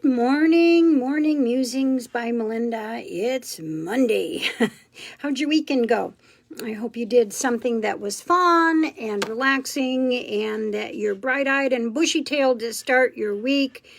Morning musings by Melinda. It's Monday. How'd your weekend go? I hope you did something that was fun and relaxing and that you're bright-eyed and bushy-tailed to start your week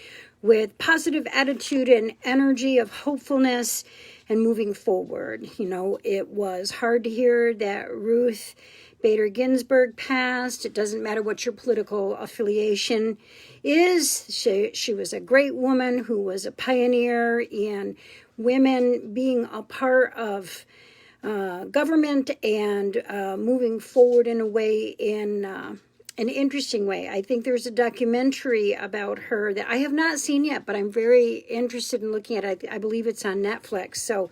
with positive attitude and energy of hopefulness and moving forward. You know, it was hard to hear that Ruth Bader Ginsburg passed. It doesn't matter what your political affiliation is. She was a great woman who was a pioneer in women being a part of government and moving forward in a way, in an interesting way. I think there's a documentary about her that I have not seen yet, but I'm very interested in looking at it. I believe it's on Netflix. So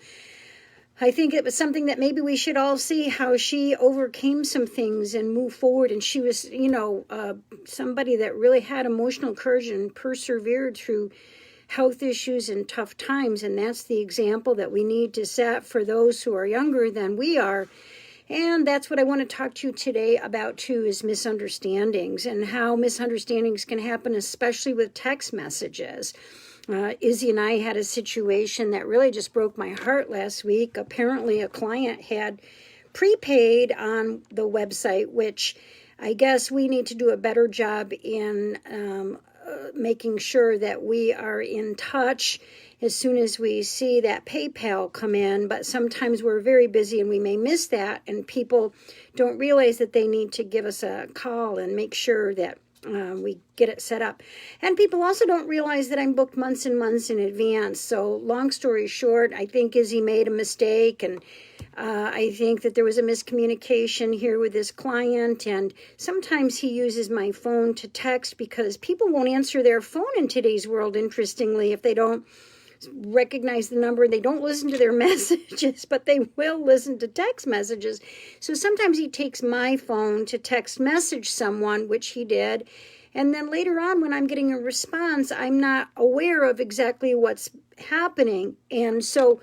I think it was something that maybe we should all see, how she overcame some things and moved forward. And she was, somebody that really had emotional courage and persevered through health issues and tough times. And that's the example that we need to set for those who are younger than we are. And that's what I want to talk to you today about, too, is misunderstandings and how misunderstandings can happen, especially with text messages. Izzy and I had a situation that really just broke my heart last week. Apparently, a client had prepaid on the website, which I guess we need to do a better job in making sure that we are in touch as soon as we see that PayPal come in. But sometimes we're very busy and we may miss that, and people don't realize that they need to give us a call and make sure that we get it set up. And people also don't realize that I'm booked months and months in advance. So long story short, I think Izzy made a mistake, and I think that there was a miscommunication here with this client. And sometimes he uses my phone to text because people won't answer their phone in today's world, interestingly, if they don't recognize the number. They don't listen to their messages, but they will listen to text messages. So sometimes he takes my phone to text message someone, which he did. And then later on, when I'm getting a response, I'm not aware of exactly what's happening. And so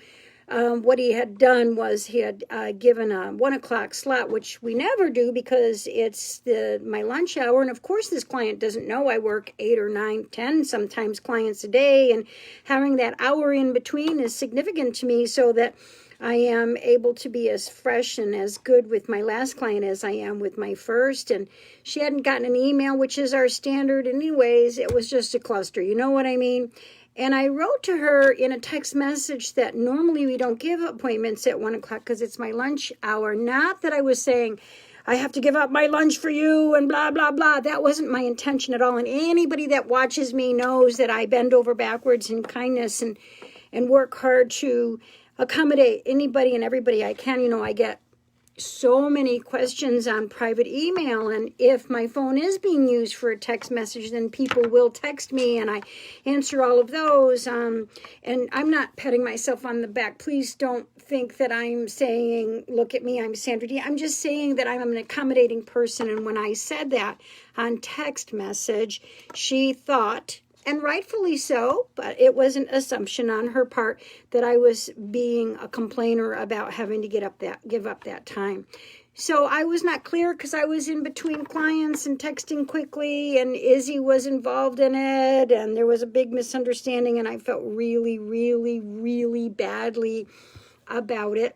what he had done was he had given a 1 o'clock slot, which we never do because it's my lunch hour. And of course, this client doesn't know I work 8 or 9, 10, sometimes clients a day. And having that hour in between is significant to me so that I am able to be as fresh and as good with my last client as I am with my first. And she hadn't gotten an email, which is our standard anyways. It was just a cluster. You know what I mean? And I wrote to her in a text message that normally we don't give appointments at 1 o'clock because it's my lunch hour. Not that I was saying, I have to give up my lunch for you and blah, blah, blah. That wasn't my intention at all. And anybody that watches me knows that I bend over backwards in kindness and work hard to accommodate anybody and everybody I can. You know, I get so many questions on private email, and if my phone is being used for a text message, then people will text me and I answer all of those. And I'm not patting myself on the back. Please don't think that I'm saying, look at me, I'm Sandra D. I'm just saying that I'm an accommodating person. And when I said that on text message, she thought, and rightfully so, but it was an assumption on her part that I was being a complainer about having to give up that time. So I was not clear because I was in between clients and texting quickly, and Izzy was involved in it, and there was a big misunderstanding, and I felt really, really, really badly about it.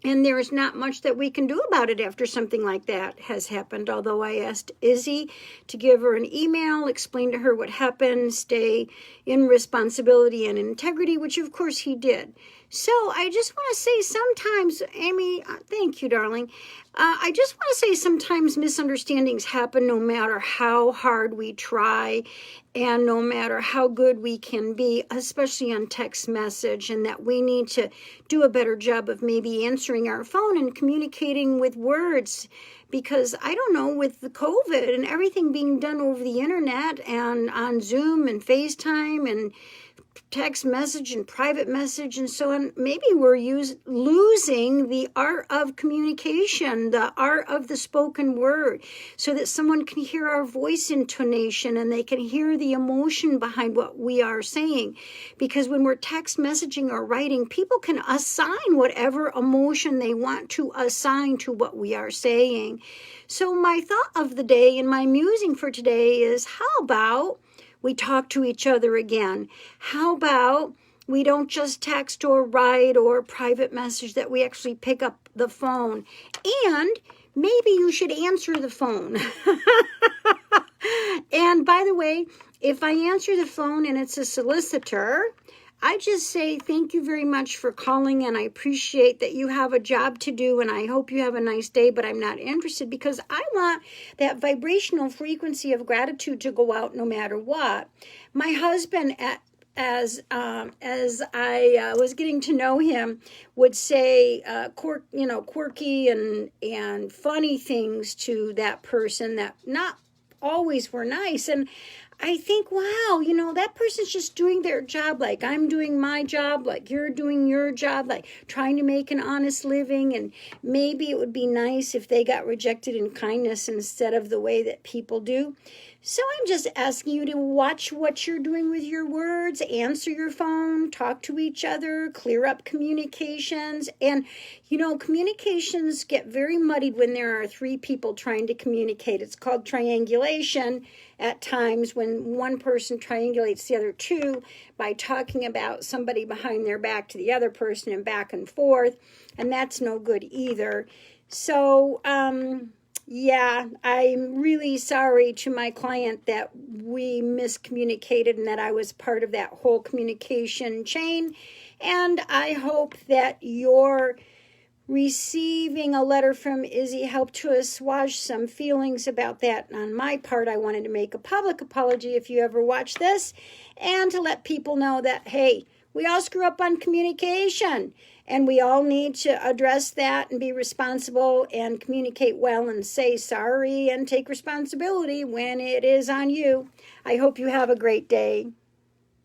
And there's not much that we can do about it after something like that has happened. Although I asked Izzy to give her an email, explain to her what happened, stay in responsibility and integrity, which of course he did. So I just want to say sometimes, Amy, thank you, darling. I just want to say sometimes misunderstandings happen no matter how hard we try and no matter how good we can be, especially on text message, and that we need to do a better job of maybe answering our phone and communicating with words. Because I don't know, with the COVID and everything being done over the internet and on Zoom and FaceTime and text message and private message and so on, maybe we're losing the art of communication, the art of the spoken word, so that someone can hear our voice intonation and they can hear the emotion behind what we are saying. Because when we're text messaging or writing, people can assign whatever emotion they want to assign to what we are saying. So my thought of the day and my musing for today is, how about we talk to each other again? How about we don't just text or write or private message, that we actually pick up the phone? And maybe you should answer the phone. And by the way, if I answer the phone and it's a solicitor, I just say thank you very much for calling, and I appreciate that you have a job to do, and I hope you have a nice day, but I'm not interested, because I want that vibrational frequency of gratitude to go out no matter what. My husband, as I was getting to know him, would say quirky and funny things to that person that not always were nice. And I think, wow, that person's just doing their job like I'm doing my job, like you're doing your job, like trying to make an honest living. And maybe it would be nice if they got rejected in kindness instead of the way that people do. So I'm just asking you to watch what you're doing with your words, answer your phone, talk to each other, clear up communications. And, communications get very muddied when there are three people trying to communicate. It's called triangulation at times, when one person triangulates the other two by talking about somebody behind their back to the other person and back and forth. And that's no good either. So, yeah, I'm really sorry to my client that we miscommunicated and that I was part of that whole communication chain. And I hope that your receiving a letter from Izzy helped to assuage some feelings about that. On my part, I wanted to make a public apology if you ever watch this, and to let people know that, hey, we all screw up on communication, and we all need to address that and be responsible and communicate well and say sorry and take responsibility when it is on you. I hope you have a great day.